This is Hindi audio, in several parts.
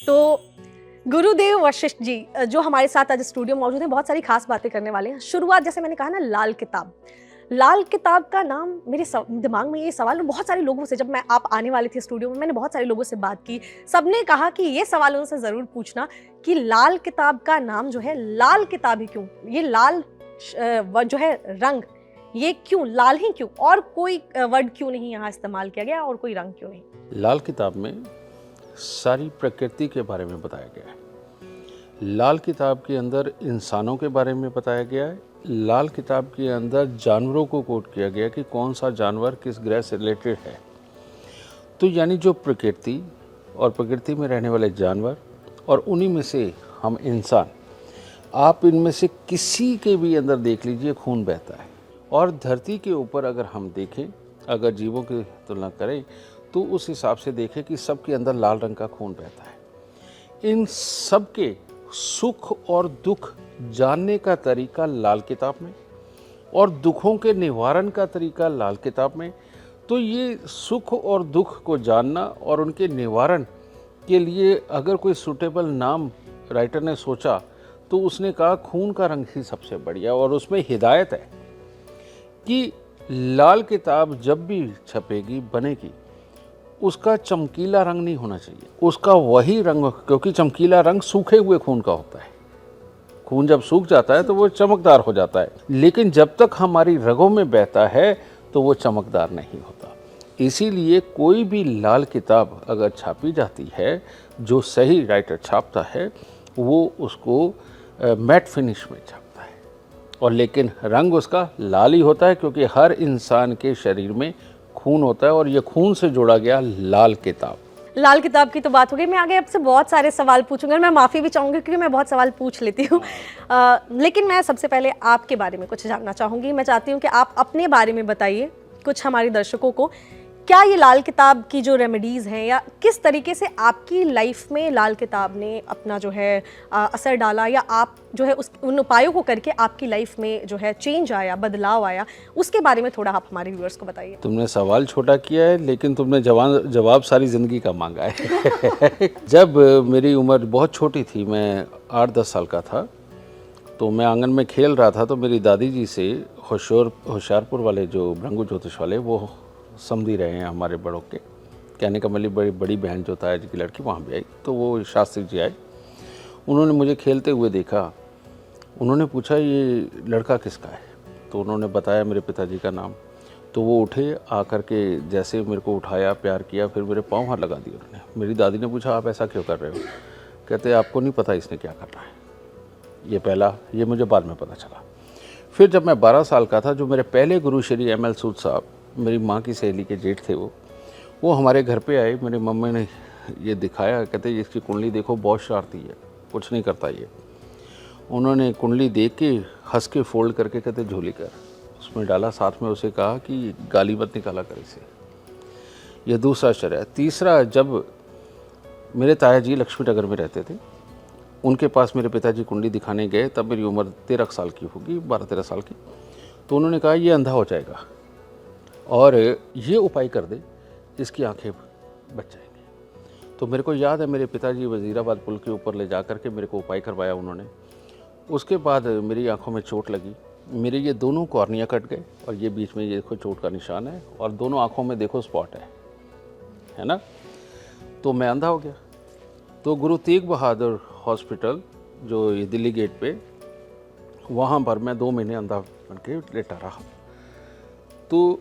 तो गुरुदेव वशिष्ठ जी जो हमारे साथ आज स्टूडियो में मौजूद हैं, बहुत सारी खास बातें करने वाले हैं। शुरुआत जैसे मैंने कहा ना, लाल किताब। लाल किताब का नाम मेरे दिमाग में ये सवाल, और बहुत सारे लोगों से, जब मैं आप आने वाले थे स्टूडियो में, मैंने बहुत सारे लोगों से बात की। सबने कहा कि ये सवाल उनसे ज़रूर पूछना कि लाल किताब का नाम जो है, लाल किताब ही क्यों? ये लाल जो है रंग, ये क्यों लाल ही क्यों? और कोई वर्ड क्यों नहीं यहाँ इस्तेमाल किया गया, और कोई रंग क्यों नहीं? लाल किताब में सारी प्रकृति के बारे में बताया गया है। लाल किताब के अंदर इंसानों के बारे में बताया गया है। लाल किताब के अंदर जानवरों को कोट किया गया कि कौन सा जानवर किस ग्रह से रिलेटेड है। तो यानी जो प्रकृति और प्रकृति में रहने वाले जानवर और उन्हीं में से हम इंसान, आप इनमें से किसी के भी अंदर देख लीजिए खून बहता है। और धरती के ऊपर अगर हम देखें, अगर जीवों की तुलना करें, तो उस हिसाब से देखें कि सबके अंदर लाल रंग का खून बहता है। इन सब के सुख और दुख जानने का तरीका लाल किताब में, और दुखों के निवारण का तरीका लाल किताब में। तो ये सुख और दुख को जानना और उनके निवारण के लिए अगर कोई सूटेबल नाम राइटर ने सोचा, तो उसने कहा खून का रंग ही सबसे बढ़िया। और उसमें हिदायत है कि लाल किताब जब भी छपेगी, बनेगी, उसका चमकीला रंग नहीं होना चाहिए, उसका वही रंग, क्योंकि चमकीला रंग सूखे हुए खून का होता है। खून जब सूख जाता है तो वो चमकदार हो जाता है, लेकिन जब तक हमारी रगों में बहता है तो वो चमकदार नहीं होता। इसीलिए कोई भी लाल किताब अगर छापी जाती है, जो सही राइटर छापता है, वो उसको मैट फिनिश में छापता है। और लेकिन रंग उसका लाल ही होता है, क्योंकि हर इंसान के शरीर में खून होता है, और ये खून से जोड़ा गया लाल किताब। लाल किताब की तो बात हो गई। मैं आगे आपसे बहुत सारे सवाल पूछूंगी, और मैं माफ़ी भी चाहूँगी क्योंकि मैं बहुत सवाल पूछ लेती हूँ। लेकिन मैं सबसे पहले आपके बारे में कुछ जानना चाहूँगी। मैं चाहती हूँ कि आप अपने बारे में बताइए कुछ हमारे दर्शकों को। क्या ये लाल किताब की जो रेमेडीज़ हैं, या किस तरीके से आपकी लाइफ में लाल किताब ने अपना जो है असर डाला, या आप जो है उस उन उपायों को करके आपकी लाइफ में जो है चेंज आया, बदलाव आया, उसके बारे में थोड़ा आप हमारे व्यूअर्स को बताइए। तुमने सवाल छोटा किया है, लेकिन तुमने जवाब सारी ज़िंदगी का मांगा है। जब मेरी उम्र बहुत छोटी थी, मैं 8-10 साल का था, तो मैं आंगन में खेल रहा था, तो मेरी दादी जी से होशियारपुर वाले जो भृंगु ज्योतिष वाले, वो समझी रहे हैं हमारे बड़ों के कहने का मतलब, बड़ी बड़ी बहन जो ताया जी की लड़की वहाँ भी आई, तो वो शास्त्री जी आए। उन्होंने मुझे खेलते हुए देखा। उन्होंने पूछा ये लड़का किसका है, तो उन्होंने बताया मेरे पिताजी का नाम। तो वो उठे, आकर के जैसे मेरे को उठाया, प्यार किया, फिर मेरे पाँव हाथ लगा दिए उन्होंने। मेरी दादी ने पूछा आप ऐसा क्यों कर रहे हो? कहते आपको नहीं पता इसने क्या करना है। ये पहला, ये मुझे बाद में पता चला। फिर जब मैं 12 साल का था, जो मेरे पहले गुरु श्री ML सूद साहब, मेरी माँ की सहेली के जेठ थे, वो हमारे घर पे आए। मेरी मम्मी ने ये दिखाया, कहते इसकी कुंडली देखो, बहुत शरारती है, कुछ नहीं करता ये। उन्होंने कुंडली देख के हंस के फोल्ड करके कहते झोली कर, उसमें डाला। साथ में उसे कहा कि गाली मत निकाला कर इसे। यह दूसरा आश्चर्य है। तीसरा, जब मेरे ताया जी लक्ष्मी नगर में रहते थे, उनके पास मेरे पिताजी कुंडली दिखाने गए, तब मेरी उम्र 13 साल की होगी, 12-13 साल की। तो उन्होंने कहा ये अंधा हो जाएगा और ये उपाय कर दे, इसकी आंखें बच जाएंगी। तो मेरे को याद है, मेरे पिताजी वजीराबाद पुल के ऊपर ले जा कर के मेरे को उपाय करवाया उन्होंने। उसके बाद मेरी आंखों में चोट लगी, मेरे ये दोनों कॉर्निया कट गए, और ये बीच में ये देखो चोट का निशान है, और दोनों आंखों में देखो स्पॉट है ना। तो मैं अंधा हो गया। तो गुरु तेग बहादुर हॉस्पिटल जो ये दिल्ली गेट पे, वहाँ पर मैं 2 महीने अंधा बन के लेटा रहा। तो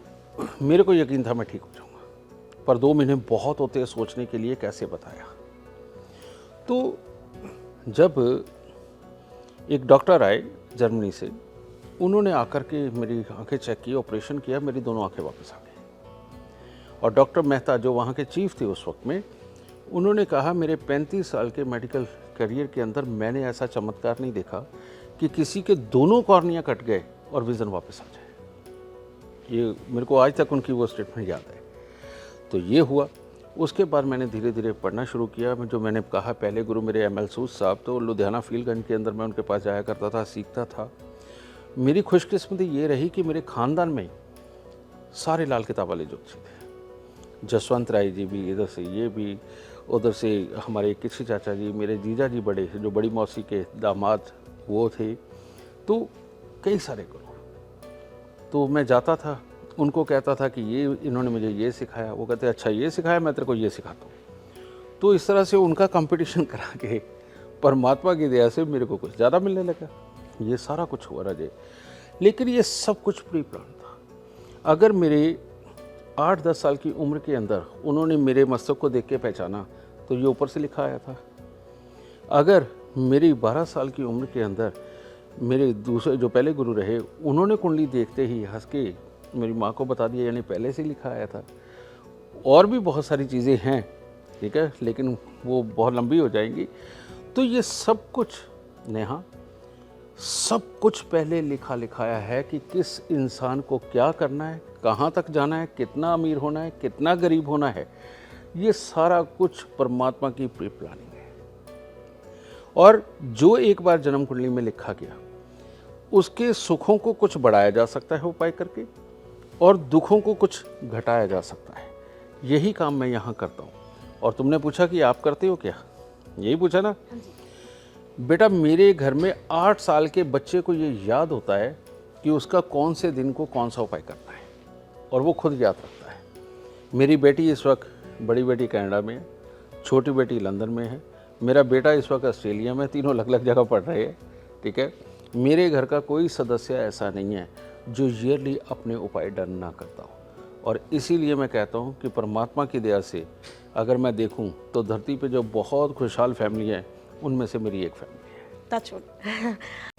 मेरे को यकीन था मैं ठीक हो जाऊँगा, पर 2 महीने बहुत होते हैं सोचने के लिए कैसे बताया। तो जब एक डॉक्टर आए जर्मनी से, उन्होंने आकर के मेरी आंखें चेक की, ऑपरेशन किया, मेरी दोनों आंखें वापस आ गई। और डॉक्टर मेहता जो वहाँ के चीफ थे उस वक्त में, उन्होंने कहा मेरे 35 साल के मेडिकल करियर के अंदर मैंने ऐसा चमत्कार नहीं देखा कि किसी के दोनों कॉर्निया कट गए और विज़न वापस आ जाए। ये मेरे को आज तक उनकी वो स्टेटमेंट याद है। तो ये हुआ। उसके बाद मैंने धीरे धीरे पढ़ना शुरू किया। जो मैंने कहा, पहले गुरु मेरे ML सूद साहब, तो लुधियाना फीलगंज के अंदर मैं उनके पास जाया करता था, सीखता था। मेरी खुशकिस्मती ये रही कि मेरे ख़ानदान में सारे लाल किताब वाले ज्योतिषी थे। जसवंत राय जी भी इधर से, ये भी, उधर से हमारे किसी चाचा जी, मेरे जीजा जी बड़े, जो बड़ी मौसी के दामाद वो थे, तो कई सारे गुरु। तो मैं जाता था, उनको कहता था कि ये इन्होंने मुझे ये सिखाया, वो कहते अच्छा ये सिखाया, मैं तेरे को ये सिखाता हूँ। तो इस तरह से उनका कंपटीशन करा के परमात्मा की दया से मेरे को कुछ ज़्यादा मिलने लगा। ये सारा कुछ हुआ राजे, लेकिन ये सब कुछ प्री प्लान था। अगर मेरे 8-10 साल की उम्र के अंदर उन्होंने मेरे मस्तक को देख के पहचाना तो ये ऊपर से लिखा आया था। अगर मेरी 12 साल की उम्र के अंदर मेरे दूसरे जो पहले गुरु रहे, उन्होंने कुंडली देखते ही हंस के मेरी माँ को बता दिया, यानी पहले से लिखा आया था। और भी बहुत सारी चीज़ें हैं, ठीक है, लेकिन वो बहुत लंबी हो जाएंगी। तो ये सब कुछ नेहा, सब कुछ पहले लिखा लिखाया है कि किस इंसान को क्या करना है, कहाँ तक जाना है, कितना अमीर होना है, कितना गरीब होना है। ये सारा कुछ परमात्मा की प्री प्लानिंग है। और जो एक बार जन्म कुंडली में लिखा गया, उसके सुखों को कुछ बढ़ाया जा सकता है उपाय करके, और दुखों को कुछ घटाया जा सकता है। यही काम मैं यहाँ करता हूँ। और तुमने पूछा कि आप करते हो क्या, यही पूछा ना? बेटा, मेरे घर में 8 साल के बच्चे को ये याद होता है कि उसका कौन से दिन को कौन सा उपाय करना है, और वो खुद याद रखता है। मेरी बेटी इस वक्त, बड़ी बेटी कनाडा में है, छोटी बेटी लंदन में है, मेरा बेटा इस वक्त ऑस्ट्रेलिया में, तीनों अलग अलग जगह पढ़ रहे हैं, ठीक है। मेरे घर का कोई सदस्य ऐसा नहीं है जो ईयरली अपने उपाय डन ना करता हो। और इसीलिए मैं कहता हूँ कि परमात्मा की दया से अगर मैं देखूँ तो धरती पे जो बहुत खुशहाल फैमिली है, उनमें से मेरी एक फैमिली है। Touch wood.